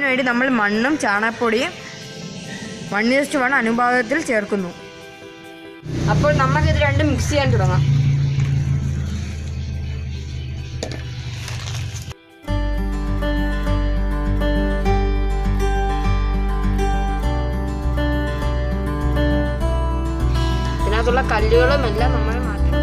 ഇതിനുവേണ്ടി നമ്മൾ മണ്ണും ചാണകപ്പൊടിയും 1:1 അനുപാതത്തിൽ ചേർക്കുന്നു. അപ്പോൾ നമുക്കിത് രണ്ടും മിക്സ് ചെയ്യാൻ തുടങ്ങാം. ഇതിനകത്തുള്ള കല്ലുകളും എല്ലാം നമ്മൾ മാറ്റണം.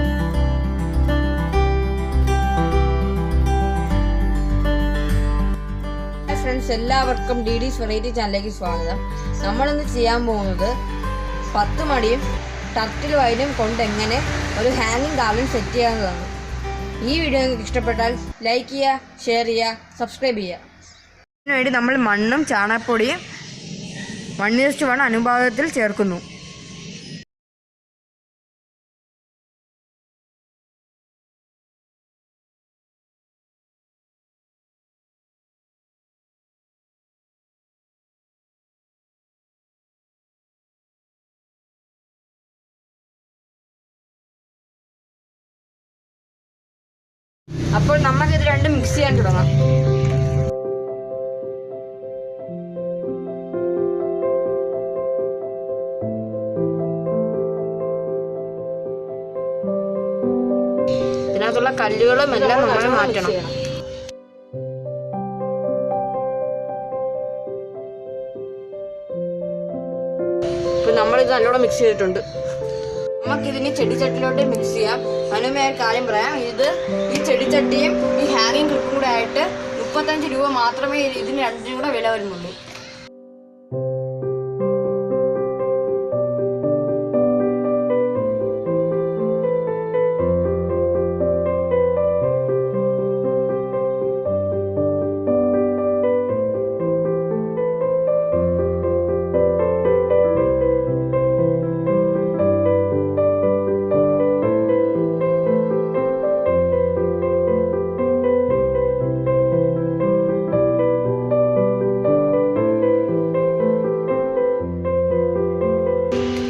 ഫ്രണ്ട്സ്, എല്ലാവർക്കും DD's വെറൈറ്റി ചാനലിലേക്ക് സ്വാഗതം. നമ്മളിന്ന് ചെയ്യാൻ പോകുന്നത് 10 മണിയും ടർട്ടിൽ വൈനും കൊണ്ട് എങ്ങനെ ഒരു ഹാങ്ങിങ് ഗാർലൻഡ് സെറ്റ് ചെയ്യാവുന്നതാണ്. ഈ വീഡിയോ നിങ്ങൾക്ക് ഇഷ്ടപ്പെട്ടാൽ ലൈക്ക് ചെയ്യുക, ഷെയർ ചെയ്യുക, സബ്സ്ക്രൈബ് ചെയ്യുക. ഇതിനുവേണ്ടി നമ്മൾ മണ്ണും ചാണകപ്പൊടിയും 1:1 അനുപാതത്തിൽ ചേർക്കുന്നു. അപ്പോൾ നമുക്കിത് രണ്ടും മിക്സ് ചെയ്യാൻ തുടങ്ങാം. ഇതിനകത്തുള്ള കല്ലുകളും എല്ലാം നമ്മൾ മാറ്റണം. ഇപ്പൊ നമ്മളിത് നല്ലോണം മിക്സ് ചെയ്തിട്ടുണ്ട്. നമുക്കിതിന് ചെടിച്ചട്ടിലോട്ട് മിക്സ് ചെയ്യാം. അതിനുമേ ഒരു കാര്യം പറയാം, ഈ ചെടിച്ചട്ടിയും ഈ ഹാങ്ങിങ് ക്ലിപ്പും കൂടെ ആയിട്ട് 35 രൂപ മാത്രമേ ഇതിന് രണ്ടിനും കൂടെ വില വരുന്നുള്ളൂ.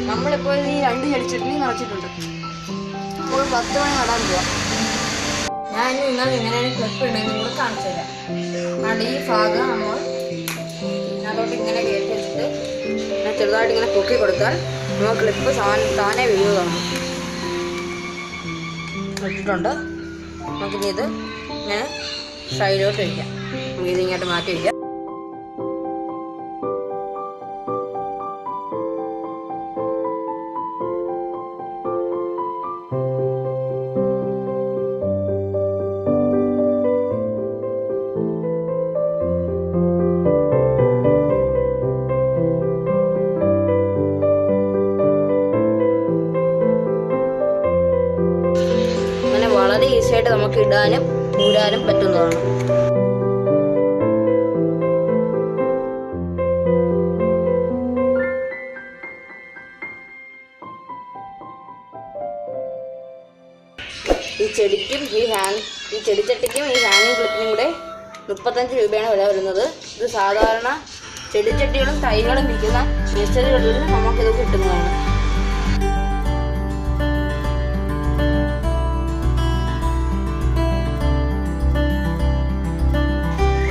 നമ്മളിപ്പോൾ ഈ 2 ചെടിച്ചട്ടി നിറച്ചിട്ടുണ്ട്. അപ്പോൾ 10 മണി നടാൻ പോവാം. ഞാൻ നിങ്ങൾ ഇങ്ങനെയാണ് ക്ലിപ്പ് ഉണ്ടെങ്കിൽ കൂടെ കാണിച്ചു തരാം. അതുകൊണ്ട് ഈ ഭാഗം നമ്മൾ അതിലോട്ട് ഇങ്ങനെ കയറ്റി വെച്ചിട്ട് ചെറുതായിട്ട് ഇങ്ങനെ പൊക്കി കൊടുത്താൽ നമ്മൾ ക്ലിപ്പ് താനെ വീഴുന്നതാണ്. ഇട്ടിട്ടുണ്ട്. നമുക്കിനി ഇത് ഇങ്ങനെ സൈഡിലോട്ട് വയ്ക്കാം. നമുക്കിത് ഇങ്ങോട്ട് മാറ്റി വയ്ക്കാം. വളരെ ഈസിയായിട്ട് നമുക്ക് ഇടാനും ഊരാനും പറ്റുന്നതാണ്. ഈ ചെടിക്കും ഈ ചെടിച്ചട്ടിക്കും ഈ ഹാങ്ങിങ് ക്ലിപ്പിനും കൂടെ 35 രൂപയാണ് വില വരുന്നത്. ഇത് സാധാരണ ചെടിച്ചട്ടികളും തൈകളും വിൽക്കുന്ന നഴ്സറികളിൽ നമുക്കിത് കിട്ടുന്നതാണ്.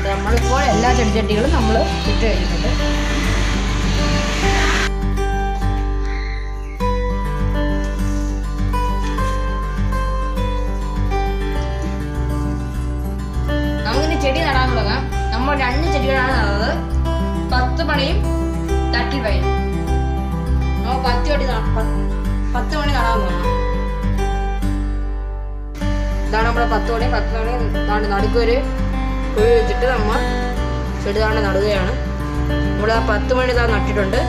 നമ്മളിപ്പോൾ എല്ലാ ചെടിച്ചട്ടികളും നമ്മൾ ഇട്ട് കഴിഞ്ഞിട്ടുണ്ട്. നമുക്കിനി ചെടി നടാൻ തുടങ്ങാം. നമ്മൾ 2 ചെടികളാണ് നടുന്നത്. 10 മണിയും ടർട്ടിൽ വൈനും. നമ്മൾ 10 മണി നടാൻ തുടങ്ങാം. ഇതാണ് നമ്മുടെ 10 മണി നടുക്കൊരു കുഴി വെച്ചിട്ട് നമ്മൾ ചെടി താണ്ട് നടുകയാണ്. നമ്മൾ 10 മണി നട്ടിട്ടുണ്ട്.